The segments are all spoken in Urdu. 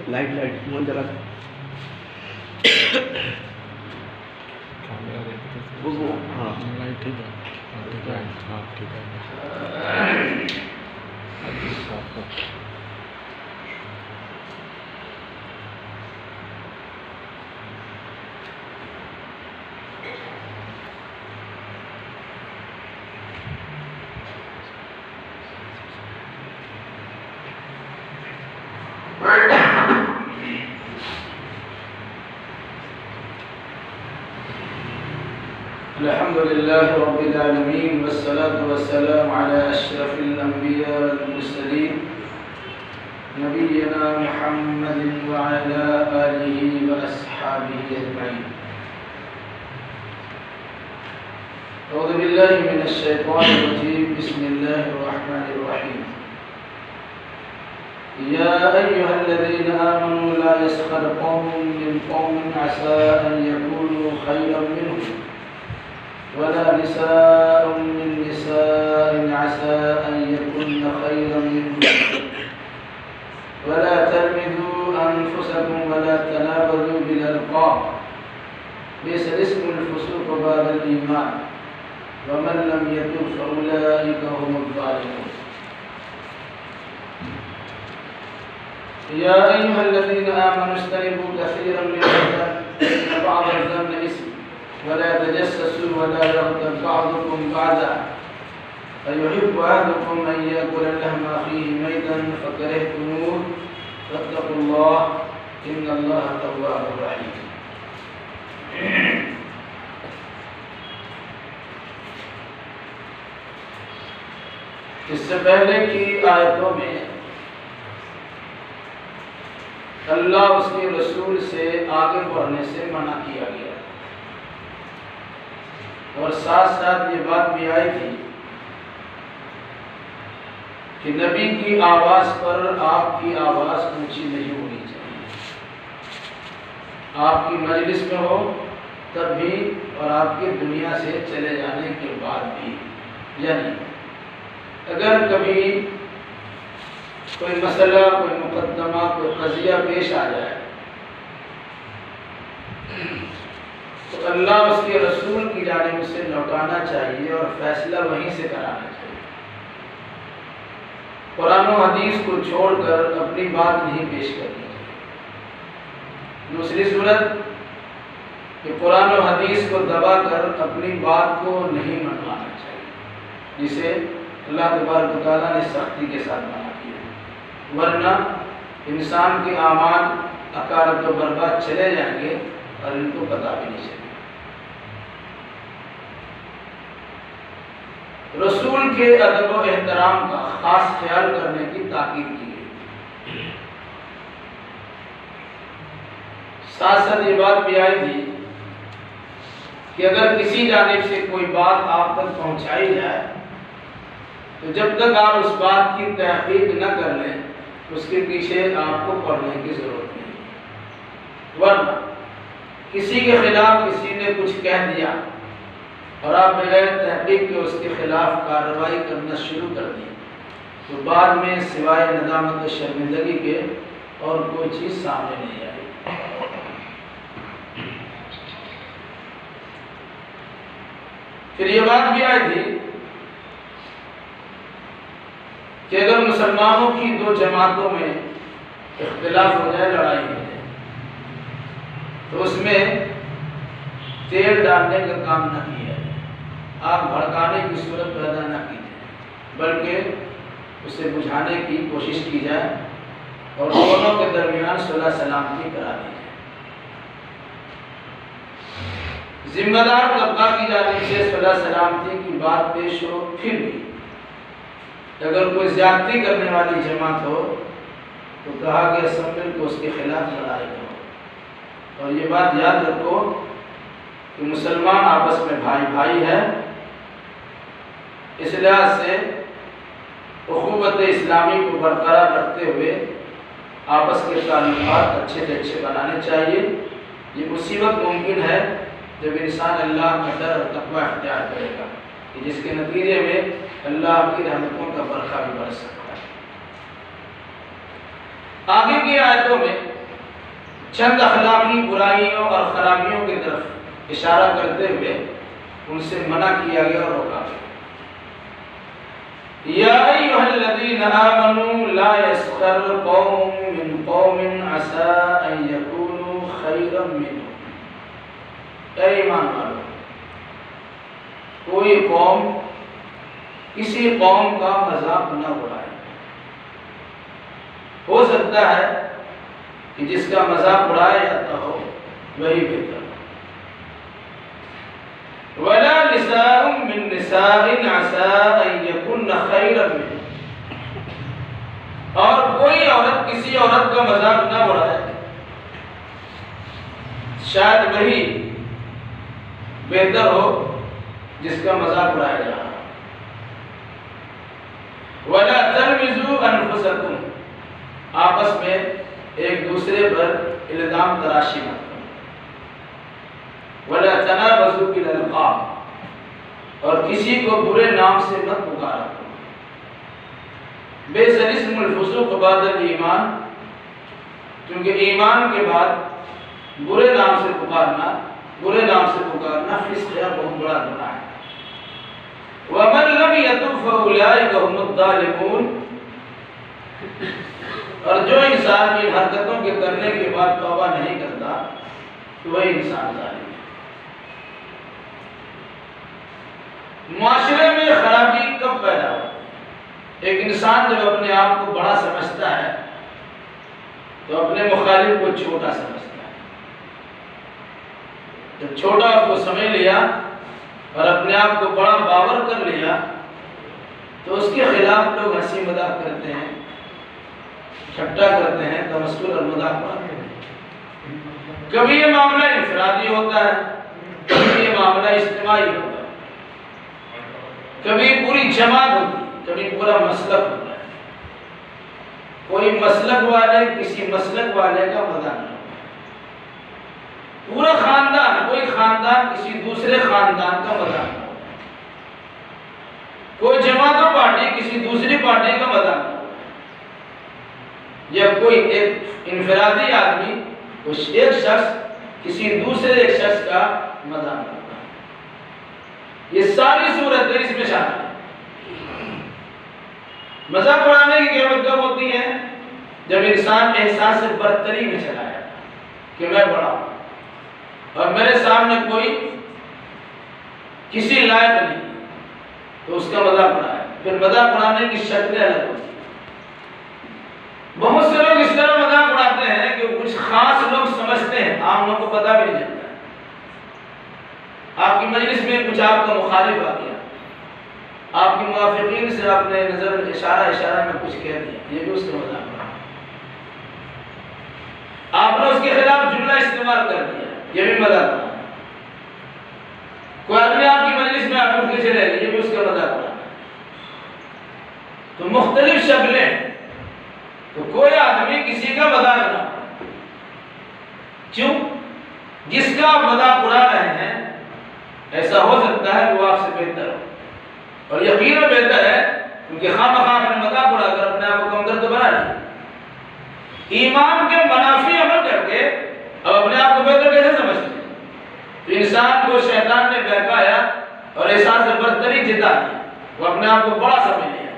لائٹ من ذرا ہاں لائٹ ٹھیک ہے ہاں ٹھیک ہے الحمد لله رب العالمين والصلاة والسلام على أشرف الأنبياء والمرسلين نبينا محمد وعلى آله وأصحابه أجمعين. أعوذ بالله من الشيطان الرجيم. بسم الله الرحمن الرحيم. يا أيها الذين آمنوا لا يسخر قوم من قوم عسى أن يكونوا خيرا منهم ولا نساء من نساء عسى أن يكن خيرا منهم ولا تلمزوا أنفسكم ولا تنابذوا بالألقاب بئس الاسم الفسوق بعد الإيمان ومن لم يتب فأولئك هم الظالمون. يا أيها الذين آمنوا اجتنبوا كثيرا من الظن إن بعض الظن إثم ولا تجسسوا ولا يغتب بعضكم بعضا أيحب أحدكم أن يأكل لحم أخيه ميتا فكرهتموه فاتقوا الله إن الله تواب رحيم. اس سے پہلے کی آیتوں میں اللہ اس کے رسول سے آگے بڑھنے سے منع کیا گیا اور ساتھ ساتھ یہ بات بھی آئی تھی کہ نبی کی آواز پر آپ کی آواز اونچی نہیں ہونی چاہیے. آپ کی مجلس میں ہو تب بھی اور آپ کی دنیا سے چلے جانے کے بعد بھی. یعنی اگر کبھی کوئی مسئلہ کوئی مقدمہ کوئی قضیہ پیش آ جائے تو اللہ اس کے رسول کی جانب سے لوٹانا چاہیے اور فیصلہ وہیں سے کرانا چاہیے. قرآن و حدیث کو چھوڑ کر اپنی بات نہیں پیش کرنی چاہیے. دوسری صورت کہ قرآن و حدیث کو دبا کر اپنی بات کو نہیں منوانا چاہیے جسے اللہ تبارک و تعالیٰ نے سختی کے ساتھ منع کیا. ورنہ انسان کے اعمال اکارت و برباد چلے جائیں گے اور ان کو پتہ بھی نہیں چلے. رسول کے ادب و احترام کا خاص خیال کرنے کی تاکید کی گئی. ساتھ ساتھ یہ بات بھی آئی تھی کہ اگر کسی جانب سے کوئی بات آپ تک پہنچائی جائے تو جب تک آپ اس بات کی تحقیق نہ کر لیں اس کے پیچھے آپ کو پڑھنے کی ضرورت نہیں. ورنہ کسی کے خلاف کسی نے کچھ کہہ دیا اور آپ بغیر تحقیق کے اس کے خلاف کارروائی کرنا شروع کر دی تو بعد میں سوائے ندامت و شرمندگی کے اور کوئی چیز سامنے نہیں آئی. پھر یہ بات بھی آئی تھی کہ اگر مسلمانوں کی دو جماعتوں میں اختلاف ہو جائے لڑائی ہو جائے تو اس میں تیل ڈالنے کا کام نہ کیا جائے. آگ بھڑکانے کی صورت پیدا نہ کی جائے بلکہ اسے بجھانے کی کوشش کی جائے اور دونوں کے درمیان صلح سلامتی کرا دی جائے. ذمہ دار طبقہ کی جانب سے صلح سلامتی کی بات پیش ہو پھر بھی اگر کوئی زیادتی کرنے والی جماعت ہو تو کہا گیا سب مل کو اس کے خلاف لڑائی کرو. اور یہ بات یاد رکھو کہ مسلمان آپس میں بھائی بھائی ہے. اس لحاظ سے اخوت اسلامی کو برقرار رکھتے ہوئے آپس کے تعلقات اچھے سے اچھے بنانے چاہیے. یہ اسی وقت ممکن ہے جب انسان اللہ کا ڈر اور تقوی اختیار کرے گا کہ جس کے نتیجے میں اللہ کی رحمتوں کا برقع بھی برس سکتا ہے۔ آگے کی آیتوں میں چند اخلاقی برائیوں اور خرابیوں کی طرف اشارہ کرتے ہوئے ان سے منع کیا گیا اور روکا گیا۔ یا ایھا الذین آمنوا لا یسخر قوم من قوم عسى ان یکونوا خیرا منهم۔ اے ایمان والو، کوئی قوم کسی قوم کا مذاق نہ اڑائے۔ ہو سکتا ہے کہ جس کا مذاق اڑایا جاتا ہو وہی بہتر ہو۔ وَلَا نِسَاءٌ مِّن نِّسَاءٍ عَسَىٰ أَن يَكُنَّ خَيْرًا مِّنْهُنَّ۔ اور کوئی عورت کسی عورت کا مذاق نہ اڑائے، شاید وہی بہتر ہو جس کا مذاق اڑایا جا رہا۔ وَلَا تَلْمِزُوا أَنفُسَكُمْ۔ آپس میں ایک دوسرے پر الزام تراشی مت کرو۔ وَلَا تَنَابَزُوا بِالْأَلْقَابِ۔ اور کسی کو برے نام سے مت پکارا کرو۔ بئس الاسم الفسوق بعد الایمان، کیونکہ ایمان کے بعد برے نام سے پکارنا فسق ہے، بہت بڑا گناہ ہے۔ وَمَن لَّمْ يَتُبْ فَأُولَٰئِكَ هُمُ الظَّالِمُونَ۔ اور جو انسان ان حرکتوں کے کرنے کے بعد توبہ نہیں کرتا تو وہی انسان ظالم ہے۔ معاشرے میں خرابی کب پیدا ہو؟ ایک انسان جب اپنے آپ کو بڑا سمجھتا ہے تو اپنے مخالف کو چھوٹا سمجھتا ہے۔ جب چھوٹا اس کو سمجھ لیا اور اپنے آپ کو بڑا باور کر لیا تو اس کے خلاف لوگ ہنسی مذاق کرتے ہیں، ٹھٹا کرتے ہیں، تمسخر اور مذاق اڑاتے ہیں۔ کبھی یہ معاملہ انفرادی ہوتا ہے، کبھی یہ معاملہ اجتماعی ہوتا ہے، کبھی پوری جماعت ہوتی ہے، کبھی پورا مسلک ہوتا ہے۔ کوئی مسلک والے کسی مسلک والے کا مذاق نہ ہوتا ہے، پورا خاندان، کوئی خاندان کسی دوسرے خاندان کا مذاق نہ ہوتا ہے، کوئی جماعت و پارٹی کسی دوسری پارٹی کا مذاق نہ ہوتا ہے، یا کوئی ایک انفرادی آدمی ایک شخص کسی دوسرے ایک شخص کا مذاق کرتا ہے۔ یہ ساری صورتیں اس میں شامل ہیں۔ مذاق اڑانے کی قیمت کب ہوتی ہے؟ جب انسان احساس برتری میں چلا جاتا ہے کہ میں بڑا ہوں اور میرے سامنے کوئی کسی لائق نہیں تو اس کا مذاق اڑائے۔ پھر مذاق اڑانے کی شکلیں الگ ہوتی ہیں۔ بہت سے لوگ اس طرح مذاق اڑاتے ہیں کہ کچھ خاص لوگ سمجھتے ہیں، عام لوگوں کو پتہ بھی نہیں چلتا ہے۔ آپ کی مجلس میں کچھ آپ کا مخالف آ گیا، آپ کی موافقین سے آپ نے نظر اشارہ میں کچھ کہہ دیا، یہ بھی اس کا مذاق اڑانا۔ آپ نے اس کے خلاف جملہ استعمال کر دیا، یہ بھی مذاق اڑانا۔ کوئی آدمی آپ کی مجلس میں آپ اٹھ کے چلے گئے، یہ بھی اس کا مذاق اڑانا۔ تو مختلف شکلیں، تو کوئی آدمی کسی کا مذاق نہ اڑائے۔ کیوں؟ جس کا آپ مذاق اڑا رہے ہیں ایسا ہو سکتا ہے وہ آپ سے بہتر ہو، اور یقیناً بہتر ہے، کیونکہ خواہ مخواہ اپنے مذاق اڑا کر اپنے آپ کو کمتر تو بنا لیا۔ ایمان کے منافی عمل کر کے اب اپنے آپ کو بہتر کیسے سمجھتے ہیں؟ تو انسان کو شیطان نے بہکایا اور احساس برتری جتا دیا، وہ اپنے آپ کو بڑا سمجھ لیا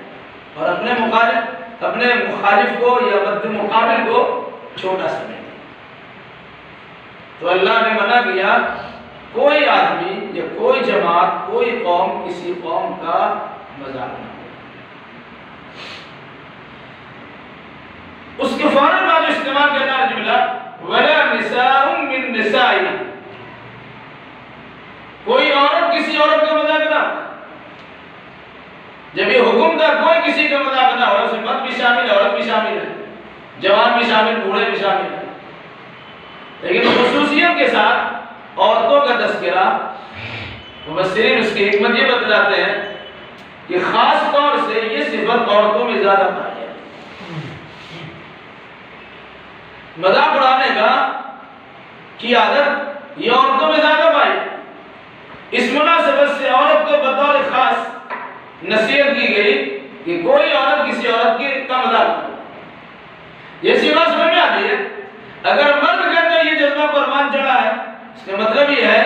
اور اپنے مخالف کو یا مد مقابل کو چھوٹا سمجھ لیا۔ تو اللہ نے منع کیا کوئی آدمی یا کوئی جماعت، کوئی قوم کسی قوم کا مذاق نہ کرے۔ اس کے فوراً بعد استعمال کرنا ہے جملہ وَلَا نِسَاءٌ مِّن نِسَاءٍ۔ کوئی عورت کسی عورت کا مذاق نہ کرے۔ جب یہ حکم تھا کوئی کسی کا مذاق نہ ہو، اس میں مرد بھی شامل ہے، عورت بھی شامل ہے، جوان بھی شامل، بوڑھے بھی شامل ہے، لیکن خصوصیت کے ساتھ عورتوں کا تذکرہ مفسرین اس کی حکمت یہ بتلاتے ہیں کہ خاص طور سے یہ صفت عورتوں میں زیادہ پائی ہے۔ مذاق اڑانے کی عادت یہ عورتوں میں زیادہ پائی ہے۔ اس مناسبت سے عورت کو بطور خاص نصیحت کی گئی کہ کوئی عورت کسی عورت کی کا مذاق نہ اڑائے۔ یہ سی بات سمجھ میں آتی ہے؟ اگر مرد کے اندر یہ جذبہ قربان چڑھا ہے، اس کا مطلب یہ ہے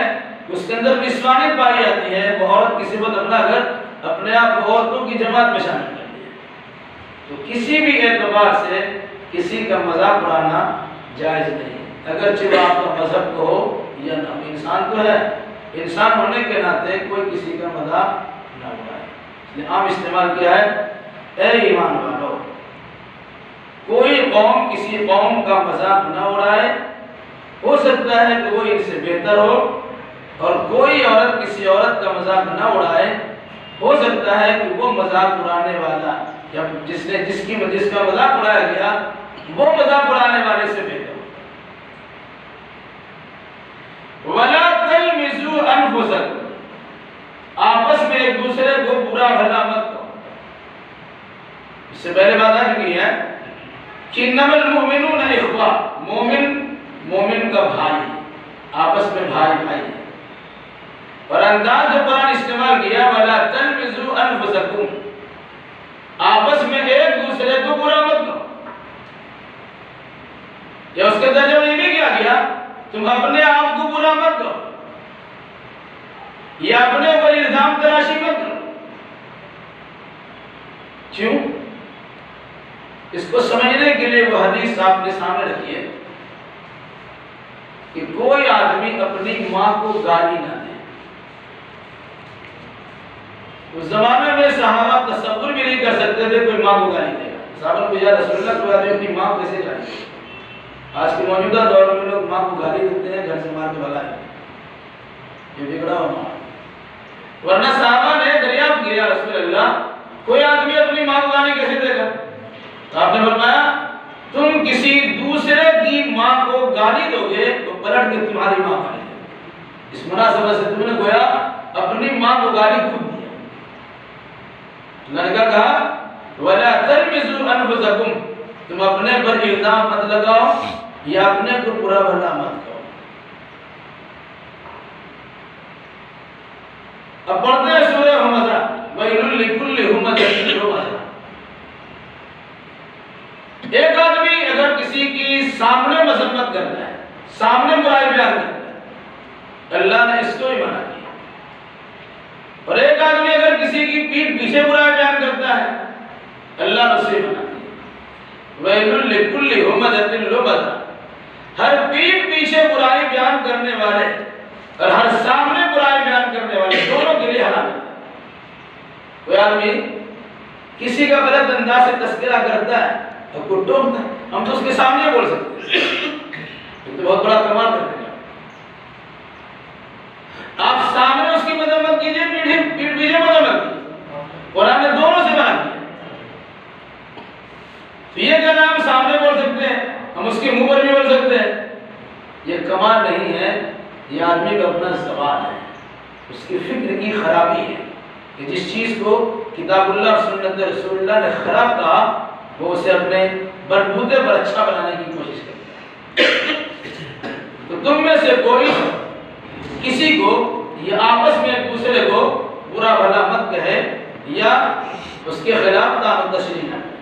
کہ اس کے اندر نسوانیت پائی جاتی ہے، وہ عورت کی صفت اپنا کر اپنے آپ کو عورتوں کی جماعت میں شامل کر دی ہے۔ تو کسی بھی اعتبار سے کسی کا مذاق اڑانا جائز نہیں، اگرچہ وہ آپ کا مذہب کو ہو یا نہ، انسان تو ہے، انسان ہونے کے ناطے کوئی کسی کا مذاق نہ اڑائے۔ اس نے عام استعمال کیا ہے، اے ایمان والو، کوئی قوم کسی قوم کا مذاق نہ اڑائے، ہو سکتا ہے کہ وہ ان سے بہتر ہو، اور کوئی عورت کسی عورت کا مذاق نہ اڑائے، ہو سکتا ہے کہ وہ مذاق اڑانے والا یا جس کا مذاق اڑایا گیا وہ مذاق اڑانے والے سے بہتر ہو۔ وَلَا تَلْمِزُوا أَنفُسَكُمْ، آپس میں ایک دوسرے کو برا بھلا مت کرو۔ اس سے پہلے بات آ چکی ہے کہ إِنَّمَا الْمُؤْمِنُونَ إِخْوَةٌ، مومن کا بھائی، آپس میں بھائی بھائی ہے۔ اور انداز جو قرآن استعمال کیا وَلَا تَلْمِزُوا أَنفُسَكُمْ، آپس میں ایک دوسرے کو برا مت کرو، یا اس کے درجے میں یہ بھی کیا گیا تم اپنے آپ کو برا مت کرو، یا اپنے اوپر الزام تراشی مت کرو۔ کیوں؟ اس کو سمجھنے کے لیے وہ حدیث آپ نے سامنے رکھی ہے کہ کوئی آدمی اپنی ماں کو گالی نہ دے۔ اس زمانے میں صحابہ تصور بھی نہیں کر سکتے تھے کوئی ماں کو گالی دے گا۔ صحابہ کو یا رسول اللہ کوئی آدمی اپنی ماں کو کیسے گالی دے گا؟ آج کے موجودہ دور میں لوگ ماں کو گالی دیتے ہیں، گھر سے مار کے بھگاتے ہیں، یہ بگڑا ہوا ماں۔ ورنہ صحابہ نے دریافت کیا یا رسول اللہ کوئی آدمی اپنی ماں کو گالی کیسے دے گا؟ تو آپ نے فرمایا تم کسی دوسرے کی ماں کو گالی دو گے تو پلٹ کے تمہاری ماں گالی دے گی۔ اس مناسبت سے تم نے گویا اپنی ماں کو گالی خود دیا۔ اللہ نے کہا وَلَا تَلْمِزُوا أَنفُسَكُمْ، تم اپنے پر الزام مت لگاؤ یا اپنے کو برا بھلا مت کرو۔ اب پڑھتے ہیں سورہ ہمزہ، وَيْلٌ لِكُلِّ ہُمَزَةٍ لُمَزَةٍ۔ ایک آدمی اگر کسی کی سامنے مذمت کرتا ہے، سامنے برائی بیان کرتا ہے، اللہ نے اس کو ہی منع کیا۔ اور ایک آدمی اگر کسی کی پیٹھ پیچھے برائی بیان کرتا ہے، اللہ نے اسے منع کیا۔ وَيْلٌ لِكُلِّ ہُمَزَةٍ لُمَزَةٍ، ہر پیٹھ پیچھے برائی بیان کرنے والے اور ہر سامنے برائی بیان کرنے والے دونوں کے لیے ہلاکت ہے۔ کوئی آدمی کسی کا غلط انداز سے تذکرہ کرتا ہے اور کو ٹوکتا ہے، ہم تو اس کے سامنے بول سکتے ہیں، تو بہت بڑا کمال کرتے ہیں۔ آپ سامنے اس کی مذمت کیجئے، پیٹھ پیچھے مذمت کیجئے، قرآن نے دونوں سے منع کیا۔ تو یہ کہنا ہم سامنے بول سکتے ہیں، ہم اس کے منہ پر بھی بول سکتے ہیں، یہ کمال نہیں ہے، یہ آدمی کا اپنا زبان ہے، اس کی فکر کی خرابی ہے کہ جس چیز کو کتاب اللہ اور سنت رسول اللہ نے خراب کہا وہ اسے اپنے بلبوتے پر اچھا بنانے کی کوشش کرتا ہے۔ تو تم میں سے کوئی کسی کو یہ آپس میں ایک دوسرے کو برا بھلا مت کہے یا اس کے خلاف دعوت تشریح نہ کرے۔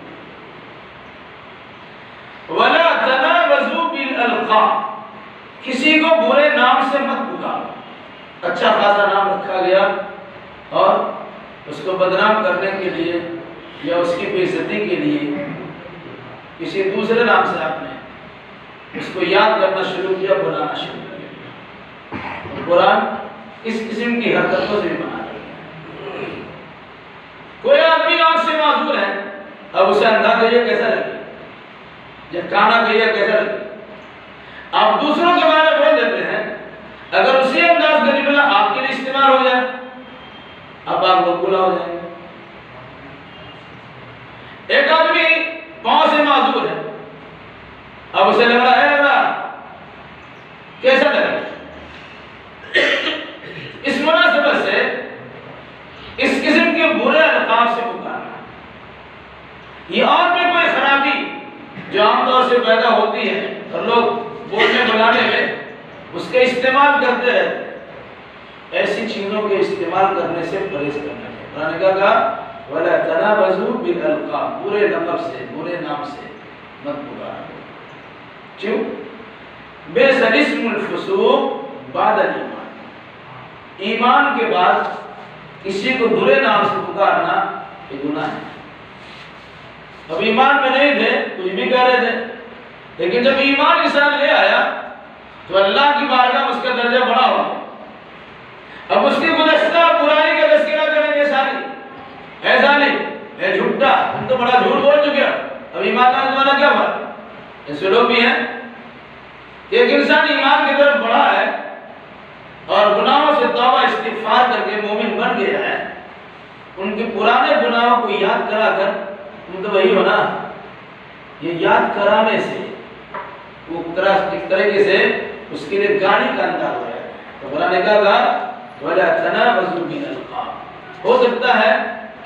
وَلَا تَنَابَزُوا بِالْأَلْقَابِ، کسی کو برے نام سے مت پکارو۔ اچھا خاصا نام رکھا گیا اور اس کو بدنام کرنے کے لیے یا اس کی بے عزتی کے لیے کسی دوسرے نام سے آپ نے اس کو یاد کرنا شروع کیا، بلانا شروع کیا۔ قرآن اس قسم کی حرکتوں سے بھی منع کرتا ہے۔ کوئی آدمی آنکھ سے معذور ہے، اب اسے اندھا کہیے کیسا لگے، یا کانا کہیے کیسا لگے، آپ دوسروں کے بارے میں بول دیتے ہیں، اگر اسی انداز کا جملہ آپ کے لیے استعمال ہو جائے اب آپ لوگ بلا ہو جائیں گے۔ ایک آدمی پاؤں سے معذور ہے، اب اسے لگ رہا ہے کیسا لگے، اس مناسبت سے اس قسم کے برے القاب سے پکارنا، یہ اور بھی کوئی خرابی جو عام طور سے پیدا ہوتی ہے اور لوگ بولنے بلانے میں اس کے استعمال کرتے رہتے ہیں، ایسی چیزوں کے استعمال کرنے سے پرہیز کرنا ہے۔ قرآن نے کہا ولا تنابزوا بالالقاب، برے لقب سے، برے نام سے مت پکارو۔ کیوں؟ بئس الاسم الفسوق بعد الایمان، ایمان کے بعد کسی کو برے نام سے پکارنا یہ گناہ ہے۔ اب ایمان میں نہیں تھے، کچھ بھی کہہ رہے تھے، لیکن جب ایمان انسان لے آیا تو اللہ کی بارگاہ میں اس کا درجہ بڑا ہو گیا۔ اب اس کی گزشتہ برائی کا تذکرہ کریں گے ساری، ایسا نہیں اے جھوٹا تم تو بڑا جھوٹ بول چکے ہو، اب ایمان کا زمانہ کیا فرق؟ ایسے لوگ بھی ہیں کہ ایک انسان ایمان کی طرف بڑھا ہے اور گناہوں سے توبہ استغفار کر کے مومن بن گیا ہے، ان کے پرانے گناہوں کو یاد کرا کر، تم تو وہی ہو نا، یہ یاد کرانے سے وہ ایک طریقے سے اس کے لیے گاڑی کا انداز ہو رہا ہے۔ تو قرآن نے کہا وَلَا تَنَابَزُوا بِالْأَلْقَابِ، ہو سکتا ہے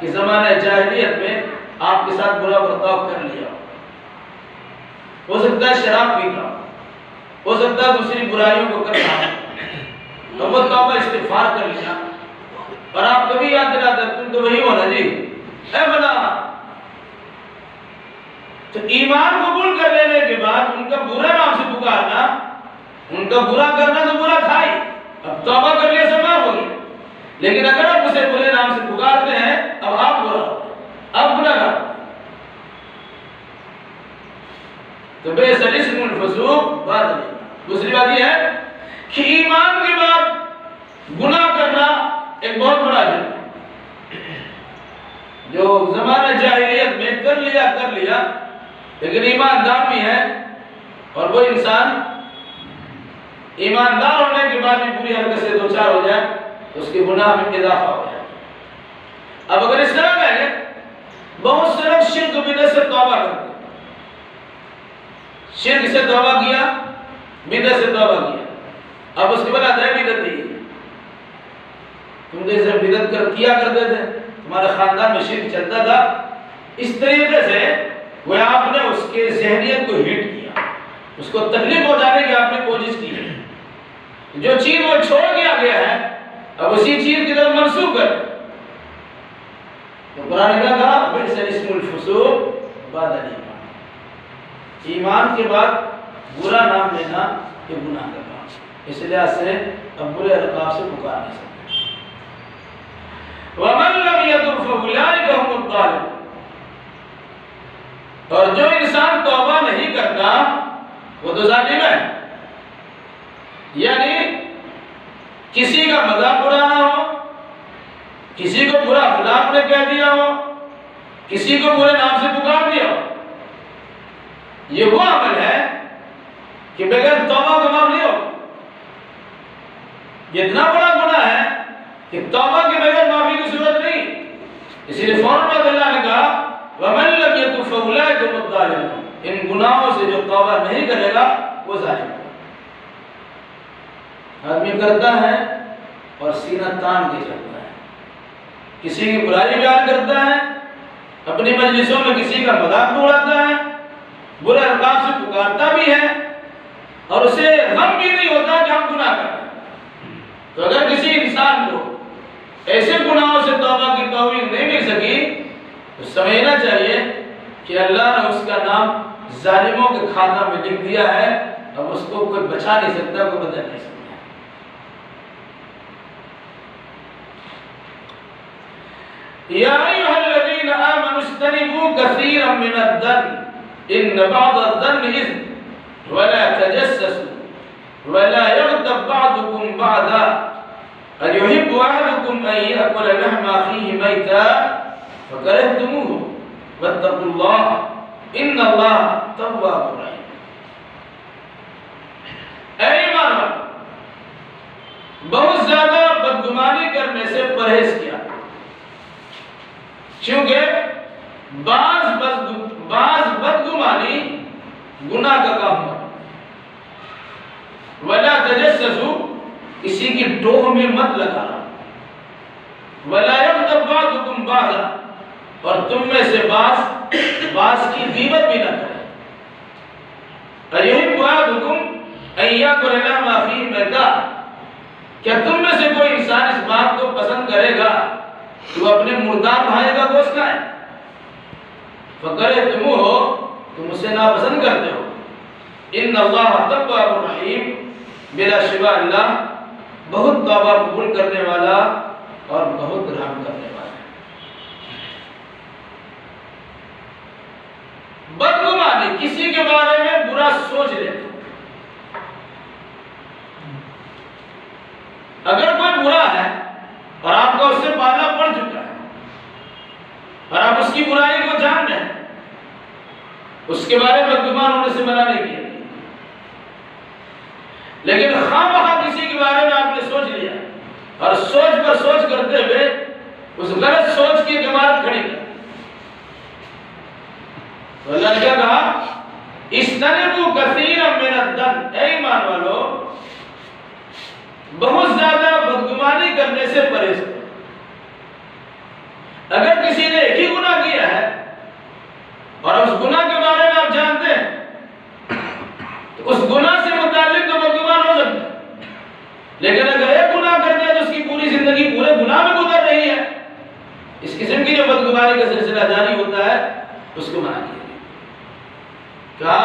کہ زمانہ جاہلیت میں آپ کے ساتھ برا برتاؤ کر لیا ہو سکتا ہے شراب پینا ہو سکتا ہے دوسری برائیوں کو کرنا، تو وہ توبہ استغفار کر لیا اور آپ کبھی یاد دلاتے تم تو وہی ہو نا جی اے بنا۔ تو ایمان قبول کر لینے کے بعد ان کا برا نام سے پکارنا، ان کا برا کرنا تو برا تھا ہی، اب توبہ کر لیا سب معاف ہو گیا، لیکن اگر آپ اسے برے نام سے پکارتے ہیں اب آپ برا ہو، اب گناہ گار۔ تو بئس الاسم الفسوق بعد الایمان، دوسری بات یہ ہے کہ ایمان کے بعد گناہ کرنا ایک بہت بڑا جرم ہے، جو زمانہ جاہلیت میں کر لیا لیکن ایماندار بھی ہے، اور وہ انسان ایماندار ہونے کے بعد بھی بری حرکت سے دوچار ہو جائے تو اس کے گناہ میں اضافہ ہو جائے۔ اب اگر اس طرح کہیں بہت سے لوگ شرک و بدعت سے توبہ کرتے ہیں، شرک سے توبہ کیا، بدعت سے توبہ کیا، اب اس کے بعد ہے بدعت نہیں، تم جیسے بدعت کیا کرتے تھے، تمہارے خاندان میں شرک چلتا تھا، اس طریقے سے وہ آپ نے اس کے ذہنیت کو ہٹ کیا، اس کو تکلیف پہنچانے کی آپ نے کوشش کی ہے، جو چیز وہ چھوڑ دیا گیا ہے اب اسی چیز کی طرف منسوخ کر۔ تو قرآن نے کہا بئس الاسم الفسوق بعد الایمان، ایمان کے بعد برا نام لینا یہ گناہ کا کام، اس لحاظ سے اب برے القاب سے پکار نہیں سکتے۔ وَمَن لَّمْ يَتُبْ فَأُولَٰئِكَ هُمُ الظَّالِمُونَ، اور جو انسان توبہ نہیں کرتا وہ تو ظالم ہے، یعنی کسی کا مذاق اڑانا ہو، کسی کو برا اخلاق نے کہہ دیا ہو، کسی کو برے نام سے پکار دیا ہو، یہ وہ عمل ہے کہ بغیر توبہ کا معاف نہیں ہو۔ یہ اتنا بڑا گناہ ہے کہ توبہ کے بغیر معافی کی صورت نہیں، اسی لیے فوراً اللہ نے کہا وَمَن لَّمْ يَتُبْ فَأُولَٰئِكَ هُمُ الظَّالِمُونَ، ان گناہوں سے جو توبہ نہیں کرے گا وہ ظالم ہے۔ آدمی کرتا ہے اور سینہ تان کے چلتا ہے، کسی کی برائی بیان کرتا ہے، اپنی مجلسوں میں کسی کا مذاق اڑاتا ہے، برے القاب سے پکارتا بھی ہے، اور اسے غم بھی نہیں ہوتا کہ ہم گناہ کرتے ہیں۔ تو اگر کسی انسان کو ایسے گناہوں سے توبہ کی توفیق نہیں مل سکی تو سمجھنا چاہیے کہ اللہ نے اس کا نام ظالموں کے کھاتہ میں لکھ دیا ہے، اب اس کو کوئی بچا نہیں سکتا، کوئی بدل نہیں سکتا۔ یا ایھا الذین آمنوا اجتنبوا کثیرا من الظن ان بعض الظن اثم ولا تجسسوا ولا یغتب بعضکم بعضا ایحب احدکم ان یأکل لحم اخیہ میتا فکرہتموہ واتقوا اللہ ان اللہ تواب رحیم۔ اے ایمان والو، بہت زیادہ بدگمانی کرنے سے پرہیز کیا، کیونکہ بعض بدگمانی گناہ کا کام ہے۔ وَلَا تَجَسَّسُوا، کسی کی ٹوہ میں مت لگانا۔ وَلَا يَغْتَب بَعْضُكُمْ بَعْضًا، اور تم میں سے بعض کی غیبت بھی نہ کرے۔ أَيُحِبُّ أَحَدُكُمْ أَن يَأْكُلَ لَحْمَ أَخِيهِ مَيْتًا، کیا تم میں سے کوئی انسان اس بات کو پسند کرے گا تو اپنے مردار بھائی کا گوشت کھائے، فقرے تم ہو، تم اسے ناپسند کرتے ہو۔ ان اللہ تواب الرحیم، بلا شبہ اللہ بہت توبہ قبول کرنے والا اور بہت رحم کرنے والا ہے۔ بدگمانی، کسی کے بارے میں برا سوچ لینا۔ اگر کوئی برا ہے اور آپ کو اس سے پالا پڑ چکا ہے اور آپ اس کی برائی کو جان رہے ہیں، اس کے بارے میں بدگمان ہونے سے منع نہیں کیا، لیکن خواہ مخواہ کسی کے بارے میں آپ نے سوچ لیا اور سوچ پر سوچ کرتے ہوئے اس غلط سوچ کی عمارت کھڑی کر، تو اللہ نے کیا کہا؟ اجتنبوا کثیرا من الظن، اے ایمان والو بہت زیادہ بدگمانی کرنے سے پرہیز کرو۔ اگر کسی نے ایک ہی گناہ کیا ہے اور اس گناہ کے بارے میں آپ جانتے ہیں تو اس گناہ سے متعلق تو بدگمان ہو سکتا ہے، لیکن اگر ایک گناہ کر دیا تو اس کی پوری زندگی پورے گناہ میں گزر رہی ہے، اس قسم کی جو بدگمانی کا سلسلہ جاری ہوتا ہے اس کو منع کیا کہا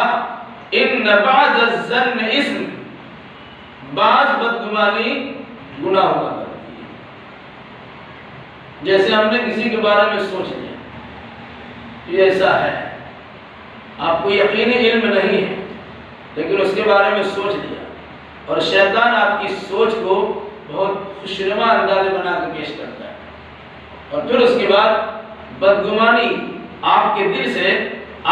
ان بعض الظن اسم، بعض بدگمانی گناہ ہوا کرتی ہے۔ جیسے ہم نے کسی کے بارے میں سوچ لیا یہ ایسا ہے، آپ کو یقینی علم نہیں ہے لیکن اس کے بارے میں سوچ لیا، اور شیطان آپ کی سوچ کو بہت خوشنما انداز بنا کے پیش کرتا ہے، اور پھر اس کے بعد بدگمانی آپ کے دل سے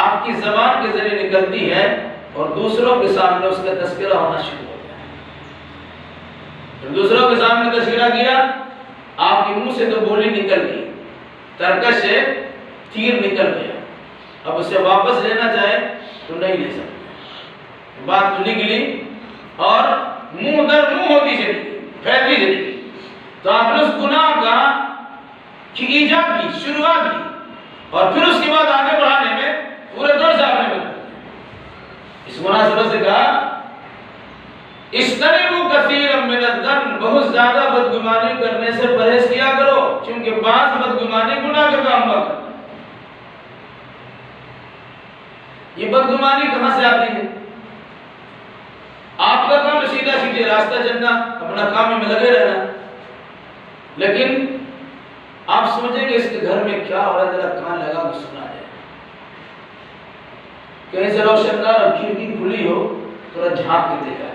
آپ کی زبان کے ذریعے نکلتی ہے اور دوسروں کے سامنے اس کا تذکرہ ہونا شروع ہوتا ہے۔ جب دوسروں کے سامنے تذکرہ کیا، آپ کے منہ سے تو بولی نکل گئی، ترکش سے تیر نکل گیا، اب اسے واپس لینا چاہے تو نہیں لے سکتے، بات تو نکلی اور منہ در منہ ہوتی چلی، پھیلتی چلی، تو آپ نے اس گناہ کا کی ایجاد کی، شروعات کی، اور پھر اس کے بعد آگے بڑھانے میں پورے دور سے آپ نے بتا اس مناسبت سے کہا اجتنبوا کثیرا من الظن، بہت زیادہ بدگمانی کرنے سے پرہیز کیا کرو، کیونکہ بعض بدگمانی گناہ کا کام ہوا کرتا ہے۔ یہ بدگمانی کہاں سے آتی ہے؟ آپ کا کام سیدھا سیدھے راستہ چلنا، اپنا کام میں لگے رہنا، لیکن آپ سمجھیں گے اس کے گھر میں کیا ہو رہا ہے، ذرا کان لگا کے سنا جائے، کہیں سے روشن دار اور کھڑکی کھلی ہو تھوڑا جھانک کے دیکھا جائے،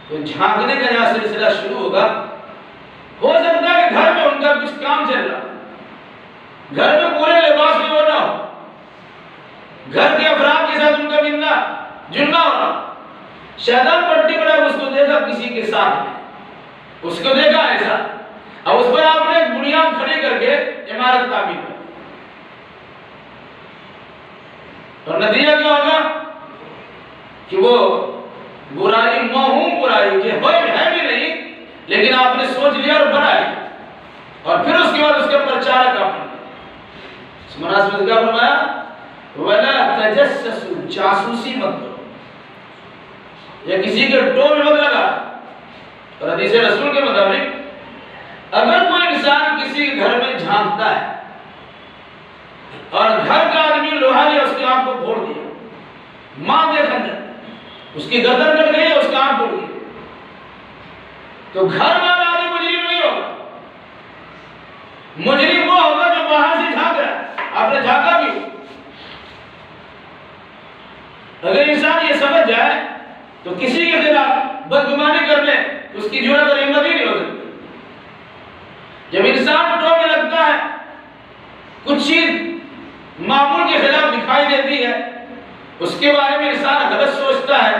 تو جھانکنے کا یہاں سلسلہ شروع ہوگا۔ ہو سکتا ہے کہ گھر میں ان کا کچھ کام چل رہا، گھر میں پورے لباس میں وہ نہ ہو، گھر کے افراد کے ساتھ ان کا ملنا جلنا ہو رہا، شیطان پٹی بنا اس کو دیکھا کسی کے ساتھ میں، اس کو دیکھا ایسا، اب اس پر آپ نے ایک بنیاد کھڑی کر کے عمارت تعمیر کر، اور نتیجہ کیا ہوگا کہ وہ برائی موہوم برائی کہ ہے بھی نہیں لیکن آپ نے سوچ لیا اور بنا لیا، اور پھر اس کے بعد اس کے اوپر چارہ کام کیا۔ اس مناسبت کیا فرمایا؟ وَلَا تَجَسَّسُوا، جاسوسی مت کرو، یا کسی کے ٹول مت لگا، اور حدیث رسول کے مطابق اگر کوئی انسان کسی کے گھر میں جھانکتا ہے اور گھر کا آدمی لوہا لیا اس کی آنکھ کو پھوڑ دیا، ماں دے خنجر، اس کی گردن کٹ گئی، اس کا آنکھ ٹوٹ گئی، تو گھر والا آدمی مجرم نہیں ہوگا، مجرم وہ ہوگا جو باہر سے جھانک رہا ہے، آپ نے جھانکا بھی۔ اگر انسان یہ سمجھ جائے تو کسی کے خلاف بدگمانی کرنے اس کی جرأت اور ہمت ہی نہیں ہو سکتی۔ جب انسان ٹو میں لگتا ہے، کچھ چیز معمول کے خلاف دکھائی دیتی ہے، اس کے بارے میں انسان غلط سوچتا ہے،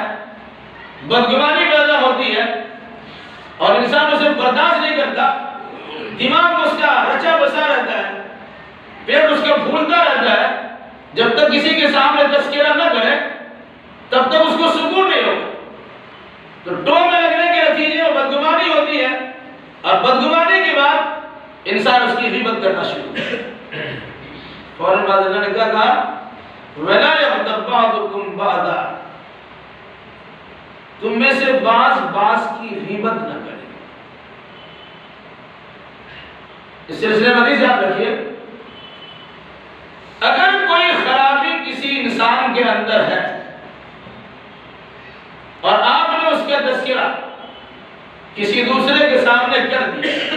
بدگمانی پیدا ہوتی ہے اور انسان اسے برداشت نہیں کرتا، دماغ میں اس کا رچا بسا رہتا ہے، پیٹ اس کا پھولتا رہتا ہے، جب تک کسی کے سامنے تذکرہ نہ کرے تب تک اس کو سکون نہیں ہوگا، تو ٹو میں لگنے کے نتیجے میں بدگمانی ہوتی ہے، اور بدگمانی کے بعد انسان اس کی غیبت کرنا شروع کرتا ہے۔ فوراً بعد اللہ نے کیا کہا؟ وَلَا يَغْتَبْ بَعْضُكُمْ بَعْضًا، تم میں سے بعض کی غیبت نہ کرے، اس سلسلے میں حدیث یاد رکھیے، اگر کوئی خرابی کسی انسان کے اندر ہے اور آپ نے اس کا تذکرہ کسی دوسرے کے سامنے کر دیا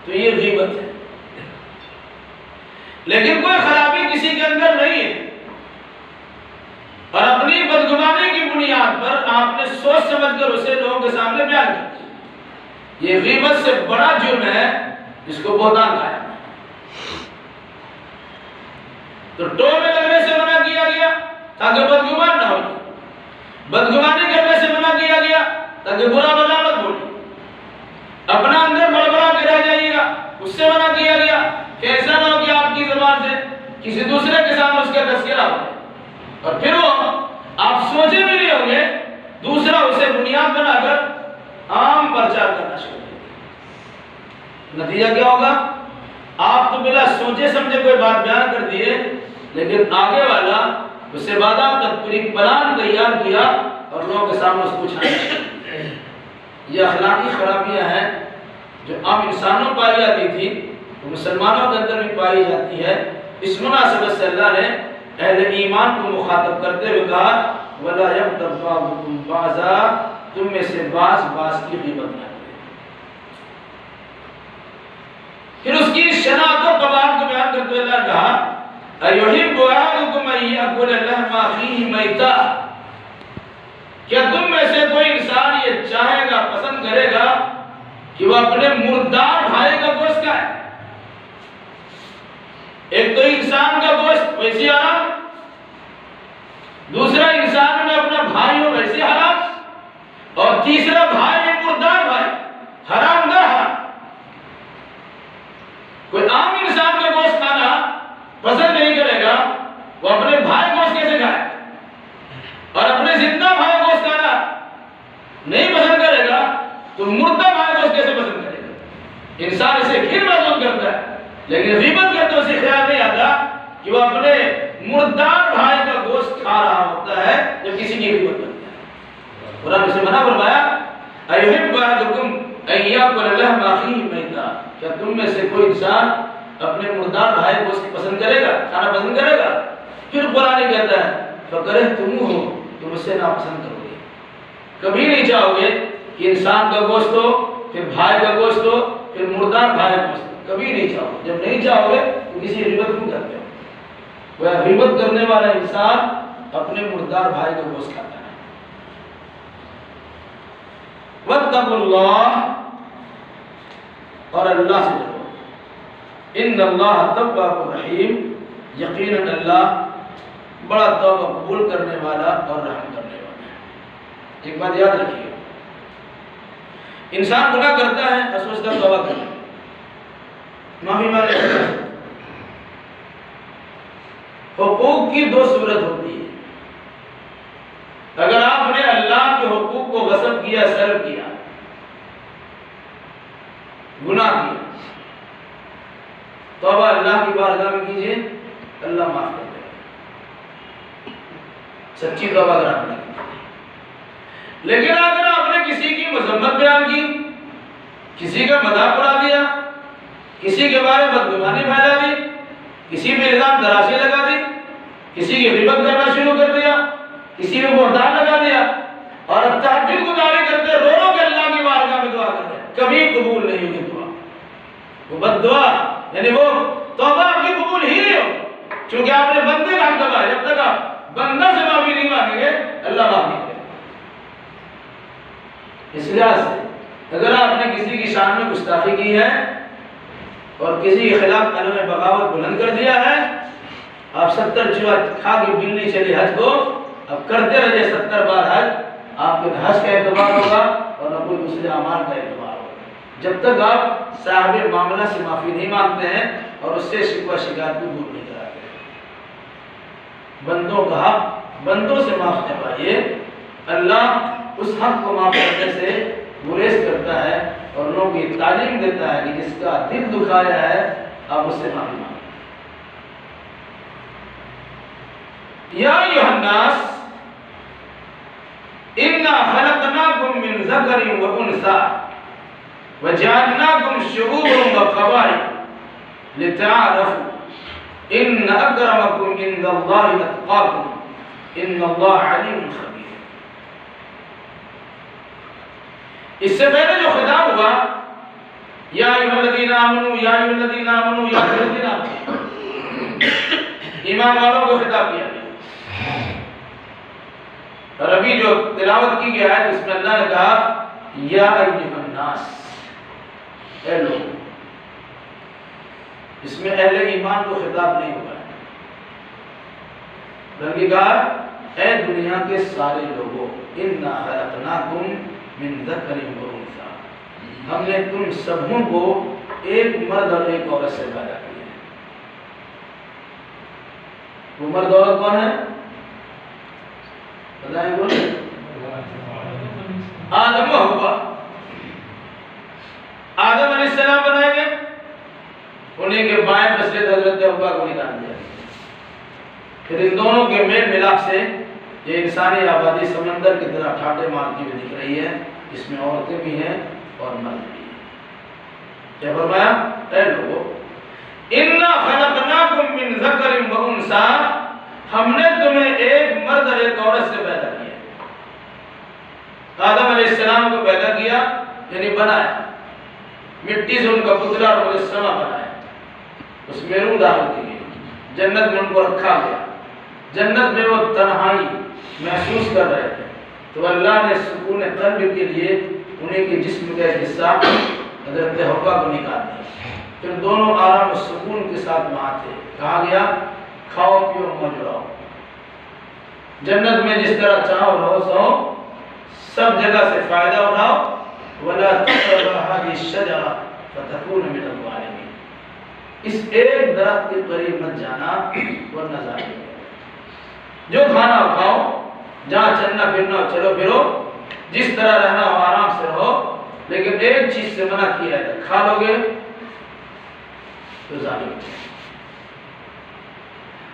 تو یہ غیبت ہے۔ لیکن کوئی خرابی کسی کے اندر نہیں ہے اور اپنی بدگمانی کی بنیاد پر آپ نے سوچ سمجھ کر اسے لوگوں کے سامنے بیان کر دیا، یہ غیبت سے بڑا جرم ہے جس کو بہتان کہا ہے۔ تو ٹو میں لگنے سے منع کیا گیا تاکہ بدگمان نہ ہو، بدگمانی کرنے سے منع کیا گیا تاکہ برا بلا مت بولے، اپنا اندر بڑبڑا کے رہ جائیے گا اس سے منع کیا گیا کہ ایسا نہ ہو کہ آپ کی زبان سے کسی دوسرے کے سامنے اس کا تذکرہ ہو اور پھر وہ آپ سوچے بھی نہیں ہوں گے، دوسرا اسے بنیاد بنا کر عام پرچار کرنا شروع کر دے۔ نتیجہ کیا ہوگا؟ آپ تو بلا سوچے سمجھے کوئی بات بیان کر دیے، لیکن آگے والا اسے بادام تک پوری پلان تیار کیا اور لوگوں کے سامنے اس کو چھانا۔ یہ اخلاقی خرابیاں ہیں جو عام انسانوں پائی جاتی تھی، وہ مسلمانوں کے اندر بھی پائی جاتی ہے۔ اس مناسبت سے اللہ نے اہل ایمان کو مخاطب کرتے ہوئے کہا وَلَا يَغْتَبْ بَعْضُكُمْ بَعْضًا، تم میں سے بعض کی غیبت نہ کرے۔ پھر اس کی شناعت و قباحت کو بیان کرتے ہوئے اللہ نے کہا أَيُحِبُّ أَحَدُكُمْ أَن يَأْكُلَ لَحْمَ أَخِيهِ مَيْتًا، کیا تم میں سے کوئی انسان یہ چاہے گا، پسند کرے گا کہ وہ اپنے مردار بھائی کا گوشت کھائے؟ ایک تو انسان کا گوشت ویسی حرام، دوسرا انسان میں اپنا بھائی ہو ویسی حرام، اور تیسرا بھائی میں مردار بھائی، حرام نہ حرام۔ کوئی عام انسان کا گوشت کھانا پسند نہیں کرے گا، وہ اپنے بھائی گوشت کیسے کھائے؟ اور اپنے زندہ بھائی گوشت کھانا نہیں پسند کرے گا تو مردہ بھائی گوشت کیسے پسند کرے گا؟ انسان اسے گھن محسوس کرتا ہے، لیکن غیبت کرتے اسے خیال نہیں آتا کہ وہ اپنے مردار بھائی کا گوشت کھا رہا ہوتا ہے جب کسی کی غیبت کرتا ہے۔ قرآن سے منع فرمایا أَيُحِبُّ أَحَدُكُمْ أَن يَأْكُلَ لَحْمَ أَخِيهِ مَيْتًا، کیا تم میں سے کوئی انسان اپنے مردار بھائی کو پسند کرے گا، کھانا پسند کرے گا؟ پھر قرآن کہتا ہے فَكَرِهْتُمُوهُ، تم اسے ناپسند کرو گے، کبھی نہیں چاہو گے کہ انسان کا گوشت ہو، پھر بھائی کا گوشت ہو، پھر مردار بھائی کا گوشت ہو، کبھی نہیں چاہو گے۔ جب نہیں چاہو گے تو کسی غیبت کیوں کرتے ہو؟ وہ غیبت کرنے والا انسان اپنے مردار بھائی کا گوشت کھاتا ہے۔ وَاتَّقُوا اللَّهَ، اور اللہ سے ڈرو، ان اللہ تواب رحیم، یقیناً اللہ بڑا توبہ قبول کرنے والا اور رحم کرنے والا ہے۔ ایک بات یاد رکھیے، انسان گناہ کرتا ہے اور سوچتا ہے توبہ کرنے معافی مانگنے کا۔ حقوق کی دو صورت ہوتی ہے، اگر آپ نے اللہ کے حقوق کو غصب کیا، سلب کیا، گناہ کیا، توبہ اللہ کی بارگاہ میں کیجئے، اللہ معاف کر دے گا، سچی توبہ اگر آپ نے کی۔ لیکن اگر آپ نے کسی کی مذمت بیان کی، کسی کا مذاق اڑا دیا، کسی کے بارے میں بدگمانی پھیلا دی، کسی پہ الزام تراشی لگا دی، کسی کی غیبت کرنا شروع کر دیا، کسی میں بہتان لگا دیا، اور اب تہجد گزاری کرتے رو رو کے اللہ کی بارگاہ میں دعا کرتے، کبھی قبول نہیں ہوگی دعا۔ وہ بد دعا یعنی وہ توبہ آپ کی قبول ہی نہیں ہوگی، چونکہ آپ نے بندے کا حق دبایا۔ جب تک آپ بندہ سے معافی نہیں مانگیں گے اللہ معاف نہیں کرے گا۔ اس لحاظ سے اگر آپ نے کسی کی شان میں گستاخی کی ہے اور کسی کے خلاف علم بغاوت بلند کر دیا ہے، آپ 70 چوہا کھا کے بلی چلی حج کو اب کرتے رہے 70 بار حج، آپ کے حج کا اعتبار ہوگا اور نہ کوئی دوسرے اعمال کا اعتبار ہوگا، جب تک آپ صاحب معاملہ سے معافی نہیں مانگتے ہیں اور اس سے شکوہ شکایت کو دور نہیں کراتے۔ بندوں کا حق بندوں سے معاف کروائیے، اللہ اس حق کو معاف کرنے سے گریز کرتا ہے اور لوگوں کو یہ تعلیم دیتا ہے کہ جس کا دل دکھایا ہے آپ اس سے معافی مانگیں۔ یا ایھا الناس انا خلقناکم من ذکر و انثی، وَجَعَلْنَاكُمْ شُعُوبًا وَقَبَائِلَ لِتَعَارَفُوا إِنَّ أَكْرَمَكُمْ عِندَ اللَّهِ أَتْقَاكُمْ إِنَّ اللَّهَ عَلِيمٌ خَبِيرٌ۔ اس سے پہلے جو خطاب ہوا یا ایھا الذین آمنوا یا ایھا الذین آمنوا یا ایھا الذین آمنوا، ایمان والوں کو خطاب کیا گیا۔ اور ابھی جو تلاوت کی گیا ہے اس میں اللہ نے کہا یا ایھا الناس، اے لوگ۔ اس میں اہل ایمان کو خطاب نہیں ہوا ہے، بلکہ کہا اے دنیا کے سارے لوگوں، انا خلقناکم من ذکر و انثی، ہم نے تم سبوں کو ایک مرد اور ایک عورت سے پیدا کیا ہے۔ وہ مرد عورت کون ہے؟ بتائیں بولے؟ آدم و حوا۔ آدم علیہ السلام بنائے گئے، انہیں کے بائیں مسجد حضرت حوا کو نکال دیا۔ پھر ان دونوں کے میل ملاپ سے یہ انسانی آبادی سمندر کی طرح ٹھاٹے مارتی ہوئی دکھ رہی ہے، اس میں عورتیں بھی ہیں اور مرد بھی ہیں۔ کیا فرمایا؟ اے لوگو انا خلقناکم من ذکر و انثی، ہم نے تمہیں ایک مرد اور ایک عورت سے پیدا کیا۔ آدم علیہ السلام کو پیدا کیا یعنی بنایا، مٹی سے ان کا پتلا اور مجسمہ بنایا، اس میں روح داخل کی گئی، جنت میں ان کو رکھا گیا۔ جنت میں وہ تنہائی محسوس کر رہے تھے تو اللہ نے سکون قلب کے لیے انہیں کے جسم کا ایک حصہ حضرت حوا کو نکال دیا۔ پھر دونوں آرام و سکون کے ساتھ وہاں تھے۔ کہا گیا کھاؤ پیو موج رہو، جنت میں جس طرح چاہو رہو سو، سب جگہ سے فائدہ اٹھاؤ۔ وَلَا تَقْرَبَا هَٰذِهِ الشَّجَرَةَ فَتَكُونَ مِنَ الظَّالِمِينَ، اس ایک درخت کے قریب مت جانا ورنہ ظالم ہو۔ جو کھانا ہو کھاؤ، جہاں چلنا پھرنا ہو چلو پھرو، جس طرح رہنا ہو آرام سے رہو، لیکن ایک چیز سے منع کیا ہے، کھا لو گے تو ظالم ہو۔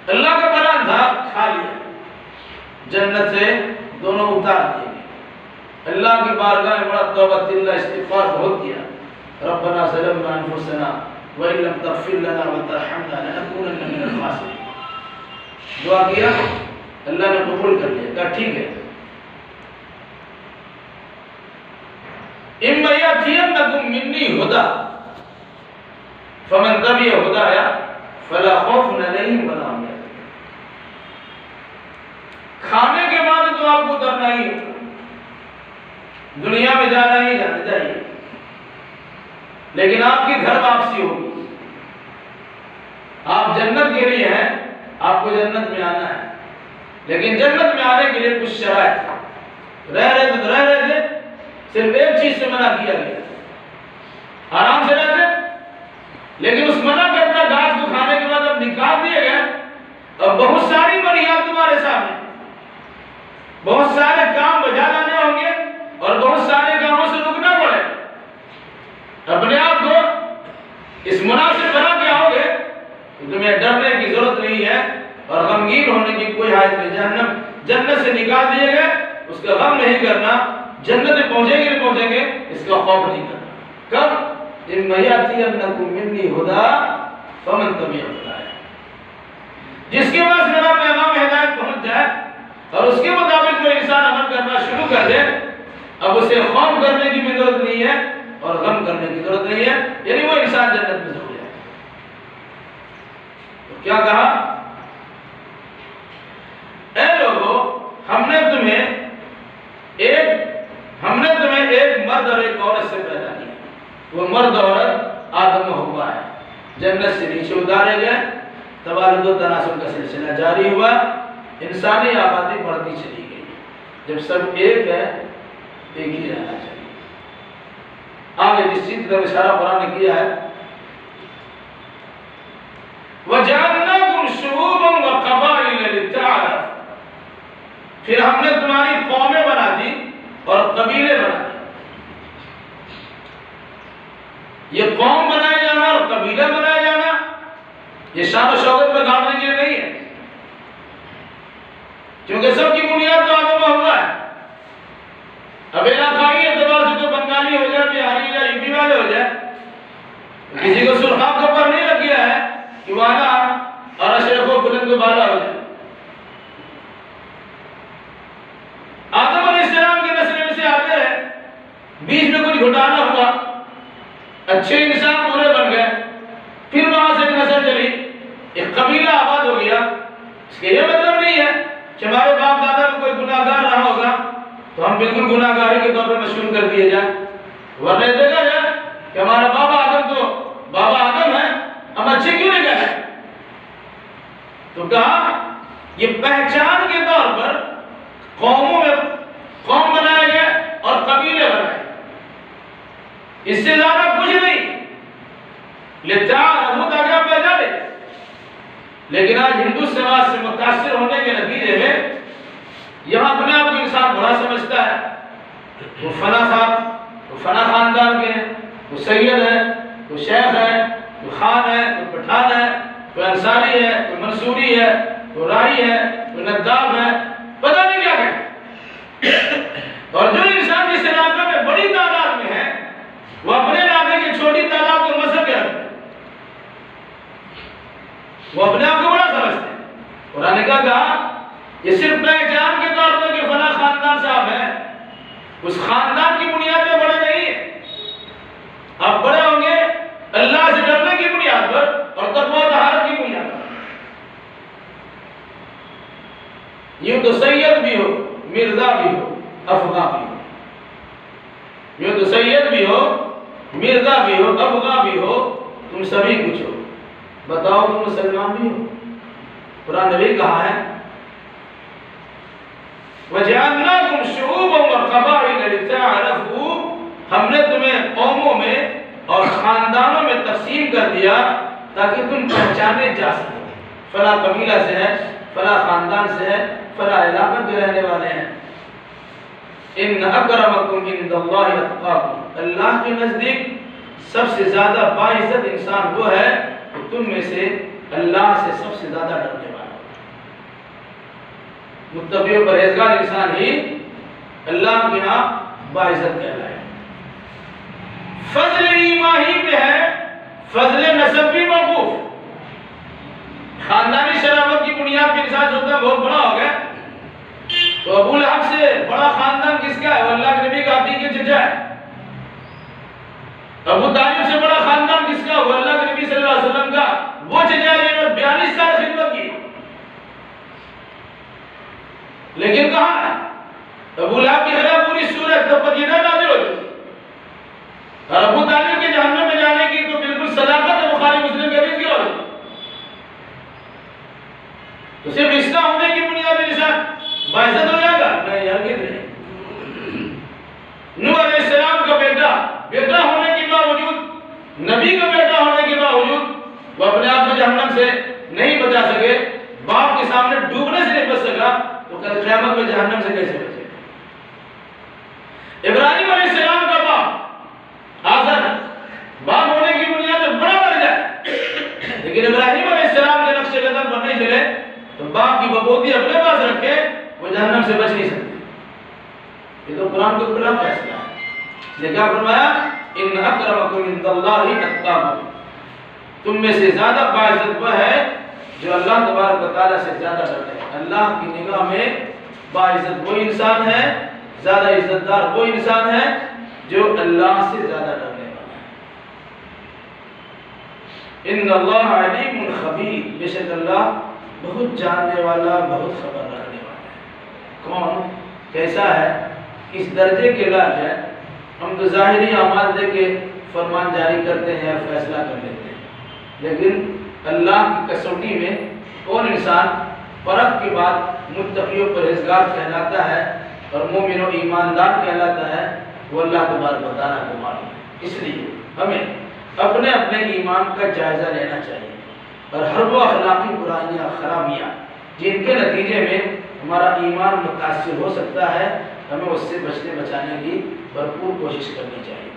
اللہ کا پلان تھا، کھا لیا، جنت سے دونوں اتار دیے گئے۔ اللہ کی بارگاہ میں بڑا توبہ اللہ استغفار بہت کیا، ربنا ظلمنا انفسنا وان لم تغفر لنا وترحمنا لنكونن من الخاسرین۔ دعا کیا، اللہ نے قبول کر لیا، کہا ٹھیک ہے۔ اما یاتینکم منی ھدی فمن تبع ھدایا فلا خوف علیہم ولا هم یحزنون۔ کھانے کے بعد تو آپ کو ڈرنا ہی ہوگا، دنیا میں جانا ہی جانا چاہیے، لیکن آپ کی گھر واپسی ہوگی۔ آپ جنت کے لیے ہیں، آپ کو جنت میں آنا ہے، لیکن جنت میں آنے کے لیے کچھ شرائط، رہ رہے تھے، صرف ایک چیز سے منع کیا گیا، آرام سے رہتے، لیکن اس منع کرتا گھاس کو کھانے کے بعد اب نکال دیے گئے، اب بہت ساری بنیاد تمہارے سامنے، بہت سارے کام بجا لانے ہوں گے اور بہت سارے کاموں سے رکنا پڑے۔ اپنے آپ کو اس مناسب بنا کے آؤ گے تو تمہیں ڈرنے کی ضرورت نہیں ہے اور غمگین ہونے کی کوئی حاجت نہیں۔ جنت سے نکال دیے گئے، اس کا غم نہیں کرنا، جنت میں پہنچیں گے نہیں پہنچیں گے اس کا خوف نہیں کرنا۔ کب؟ اما یاتینکم منی ھدی فمن تبع ھدایا، جس کے پاس میرا پیغام ہدایت پہنچ جائے اور اس کے مطابق کوئی انسان عمل کرنا شروع کر دے، اب اسے خوف کرنے کی بھی ضرورت نہیں ہے اور غم کرنے کی ضرورت نہیں ہے، یعنی وہ انسان جنت میں ہو جائے۔ تو کیا کہا؟ اے لوگو ہم نے تمہیں ایک مرد اور ایک عورت سے پیدا کیا۔ وہ مرد عورت آدم و حوا ہے، جنت سے نیچے اتارے گئے، توالد و تناسل کا سلسلہ جاری ہوا، انسانی آبادی بڑھتی چلی گئی۔ جب سب ایک ہے، ایک ہی رہنا چاہیے۔ آگے جس چیز کا اشارہ قرآن نے کیا ہے، وَجَعَلْنَاكُمْ شُعُوبًا وَقَبَائِلَ لِتَعَارَفُوا، پھر ہم نے تمہاری قومیں بنا دی اور قبیلے بنا دی۔ یہ قوم بنائے جانا اور قبیلہ بنائے جانا یہ شان و شوکت میں گاڑنے کے لیے نہیں ہے، کیونکہ سب کی بنیاد تو آدم و حوا ہے۔ اب علاقائی اعتبار سے تو بنگالی بنگالی ہو جائے، بہاری ہو جائے، یوپی والے ہو جائے، کسی کو سرخاب کے اوپر نہیں لگ گیا ہے کہ والا اور اشرف و بلند و بالا ہو جائے۔ آدم علیہ السلام کے نسل میں سے آتے ہیں، بیچ میں کچھ گھٹالا ہوا، اچھے انسان برے بن گئے، پھر وہاں سے نسل چلی، ایک قبیلہ آباد ہو گیا۔ اس کے یہ مطلب نہیں ہے کہ ہمارے باپ دادا کو کوئی گناہ گار رہا ہوگا تو ہم بالکل گناہ گاری کے طور پر مشہور کر دیے جائیں، ورنہ دیکھا جائے کہ ہمارا بابا آدم تو بابا آدم ہے، ہم اچھے کیوں نہیں کہتے؟ تو کہا یہ پہچان کے طور پر قوموں میں قوم بنائے گئے اور قبیلے بنائے، اس سے زیادہ کچھ نہیں، لتعارفوا تاکہ آپ پہچانے۔ لیکن آج ہندو سماج سے متاثر ہونے کے نتیجے میں یہاں اپنے آپ کو انسان بڑا سمجھتا ہے، وہ فلاں صاحب، وہ فلاں خاندان کے ہیں، وہ سید ہے، وہ شیخ ہے، وہ خان ہے، وہ پٹھان ہے، وہ انصاری ہے، وہ منصوری ہے، وہ رائی ہے، وہ نداب ہے، پتہ نہیں کیا کہ۔ اور جو انسان جس علاقے میں بڑی تعداد میں ہے وہ اپنے علاقے کی چھوٹی تعداد کو مذہب کے رکھتے ہیں، وہ اپنے آپ کو بڑا سمجھتے ہیں۔ قرآن نے کہا یہ صرف پہچان کے طور پر کہ فلاں خاندان صاحب ہے، اس خاندان کی بنیاد پہ بڑے نہیں ہیں، آپ بڑے ہوں گے اللہ سے ڈرنے کی بنیاد پر اور تقوی و طہارت کی بنیاد پر۔ یوں تو سید بھی ہو، مرزا بھی ہو، افغاں بھی ہو، یوں تو سید بھی ہو، مرزا بھی ہو، افغاں بھی ہو، تم سبھی کچھ ہو، بتاؤ تم مسلمان بھی ہو۔ قرآن نے بھی کہا ہے وَجَعَلْنَاكُمْ شُعُوبًا وَقَبَائِلَ لِتَعَارَفُوا، ہم نے تمہیں قوموں میں اور خاندانوں میں تقسیم کر دیا تاکہ تم پہچانے جا سکو، فلاں قبیلہ سے ہے، فلاں خاندان سے ہے، فلاں علاقہ کے رہنے والے ہیں۔ ان اکرمکم عند اللہ اتقاکم، اللہ کے نزدیک سب سے زیادہ باعزت انسان وہ ہے کہ تم میں سے اللہ سے سب سے زیادہ ڈرنے والا ہے۔ متقی و پرہیزگار انسان ہی اللہ کے ہاں باعزت کہلائے۔ فضل ایمانی پہ ہے، فضل نسب بھی موقوف۔ خاندانی شرافت کی بنیاد پہ انسان ہوتا ہے بہت بڑا ہو گیا تو ابو لہب سے بڑا خاندان کس کا ہے؟ وہ اللہ کے نبی کا عتیق چچا ہے۔ ابو طالب سے بڑا خاندان کس کا؟ وہ اللہ کے نبی صلی اللہ علیہ وسلم کا وہ چچا ہے جنہوں نے 42 سال خدمت کی، لیکن کہاں ہے؟ ابو لہب کی خلاف پوری سورت تبت یدا نازل ہو چکی، اور ابو طالب کے جہنم میں جانے کی تو بالکل صداقت ہے بخاری مسلم کے حدیث کی ہو رہی۔ تو صرف رشتہ ہونے کی بنیاد پر انسان باعزت ہو جائے گا؟ نہیں، ہرگز نہیں۔ نوح علیہ السلام کا بیٹا ہونے کے باوجود، نبی کا بیٹا ہونے کے باوجود وہ اپنے آپ کو جہنم سے نہیں بچا سکے، باپ کے سامنے ڈوبنے سے نہیں بچ سکا، تو کل قیامت میں جہنم سے کیسے بچے؟ ابراہیم علیہ السلام کا باپ آزر باپ ہونے کی بنیاد پر بڑا درجہ ہے، لیکن ابراہیم علیہ السلام کے نقش قدم پر نہیں چلے تو باپ کی ببوتی اپنے پاس رکھے وہ جہنم سے بچ نہیں سکتے۔ یہ تو قرآن کا کھلا فیصلہ ہے۔ اس نے کیا فرمایا؟ ان اکرمکم عند اللہ اتقاکم، تم میں سے زیادہ باعزت وہ ہے جو اللہ تبارک و تعالیٰ سے زیادہ ڈرتے ہیں۔ اللہ کی نگاہ میں باعزت وہ انسان ہے، زیادہ عزت دار وہ انسان ہے جو اللہ سے زیادہ ڈرنے والا ہے۔ ان اللہ علیم خبیر، بے شک اللہ بہت جاننے والا، بہت خبر رکھنے والا ہے۔ کون کیسا ہے، کس درجے کے لائق ہے؟ ہم تو ظاہری اعمال دے کے فرمان جاری کرتے ہیں اور فیصلہ کر لیتے ہیں، لیکن اللہ کی کسوٹی میں کون انسان پرکھ کے بعد متقی و پرہیزگار کہلاتا ہے اور مومن و ایماندار کہلاتا ہے، وہ اللہ تبارک و تعالیٰ کو معلوم ہے۔ اس لیے ہمیں اپنے اپنے ایمان کا جائزہ لینا چاہیے اور ہر وہ اخلاقی برائیاں، خرابیاں جن کے نتیجے میں ہمارا ایمان متاثر ہو سکتا ہے، ہمیں اس سے بچنے بچانے کی بھرپور کوشش کرنی چاہیے۔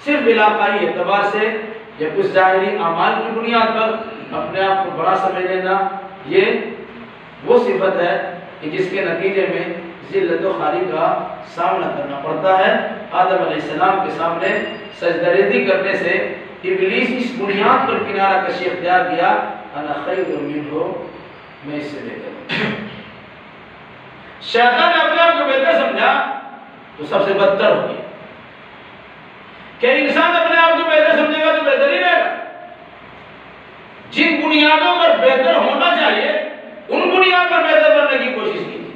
صرف علاقائی اعتبار سے یا کچھ ظاہری اعمال کی بنیاد پر اپنے آپ کو بڑا سمجھ لینا، یہ وہ صفت ہے کہ جس کے نتیجے میں ذلت و خاری کا سامنا کرنا پڑتا ہے۔ آدم علیہ السلام کے سامنے سجدہ ریزی کرنے سے ابلیس اس بنیاد پر کنارہ کشی اختیار کیا، انا خیر منہ، میں اس سے بہتر ہوں۔ شیطان نے اپنے آپ کو بہتر سمجھا تو سب سے بدتر ہو گیا۔ کہ انسان اپنے آپ کو بہتر سمجھے گا تو بہتر ہی رہے گا۔ جن بنیادوں پر بہتر ہونا چاہیے ان بنیاد پر بہتر بننے کی کوشش کی،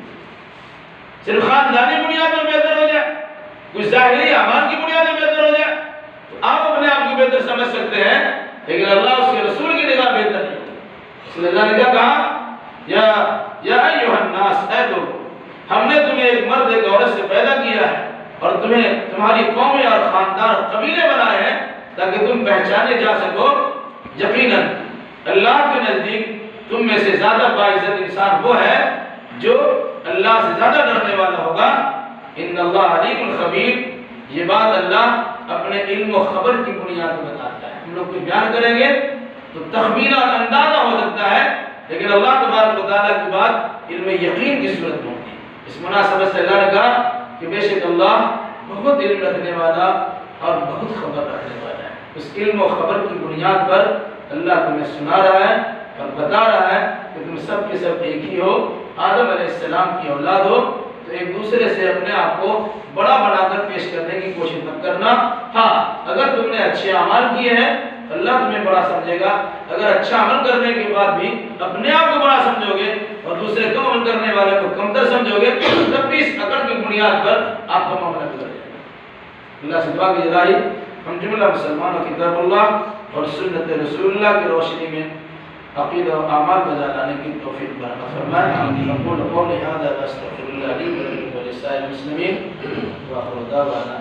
صرف خاندانی بنیاد پر بہتر ہو جائے، کچھ ظاہری اعمال کی بنیاد پر بہتر ہو جائے تو آپ اپنے آپ کو بہتر سمجھ سکتے ہیں، لیکن اللہ اس کے رسول کی نگاہ بہتر نہیں ہوگی۔ اس لیے اللہ نے کیا کہا، یا ایھا الناس، اے لوگو، ہم نے تمہیں ایک مرد ایک عورت سے پیدا کیا ہے اور تمہیں تمہاری قومیں اور خاندان اور قبیلے بنائے ہیں تاکہ تم پہچانے جا سکو یقیناً اللہ کے نزدیک تم میں سے زیادہ باعزت انسان وہ ہے جو اللہ سے زیادہ ڈرنے والا ہوگا۔ ان اللہ علیم خبیر، یہ بات اللہ اپنے علم و خبر کی بنیاد پر بتاتا ہے۔ ہم لوگ کوئی بیان کریں گے تو تخمینہ اور اندازہ ہو سکتا ہے، لیکن اللہ تبارک و تعالیٰ کی بات علم یقین کی صورت میں ہوتی ہے۔ اس مناسبت سے اللہ نے کہا کہ بے شک اللہ بہت علم رکھنے والا اور بہت خبر رکھنے والا ہے۔ اس علم و خبر کی بنیاد پر اللہ تمہیں سنا رہا ہے اور بتا رہا ہے کہ تم سب کے سب ایک ہی ہو، آدم علیہ السلام کی اولاد ہو، تو ایک دوسرے سے اپنے آپ کو بڑا بنا کر پیش کرنے کی کوشش مت کرنا۔ ہاں، اگر تم نے اچھے اعمال کیے ہیں اللہ تمہیں بڑا سمجھے گا، اگر اچھا عمل کرنے کے بعد بھی اپنے آپ کو بڑا سمجھو گے اور دوسرے کم عمل کرنے والے کو کمتر سمجھو گے تب بھی اس عقل کی بنیاد پر آپ کا معاملہ بگڑ جائے گا۔ اللہ سے دعا کی الہی ہم جملہ مسلمانوں کتاب اللہ اور سنت رسول اللہ کی روشنی میں عقیدہ و اعمال بجا لانے کی توفیق عطا فرمائے۔ اقول قولی ھذا واستغفر اللہ لی ولکم ولسائر المسلمین وآخر دعوانا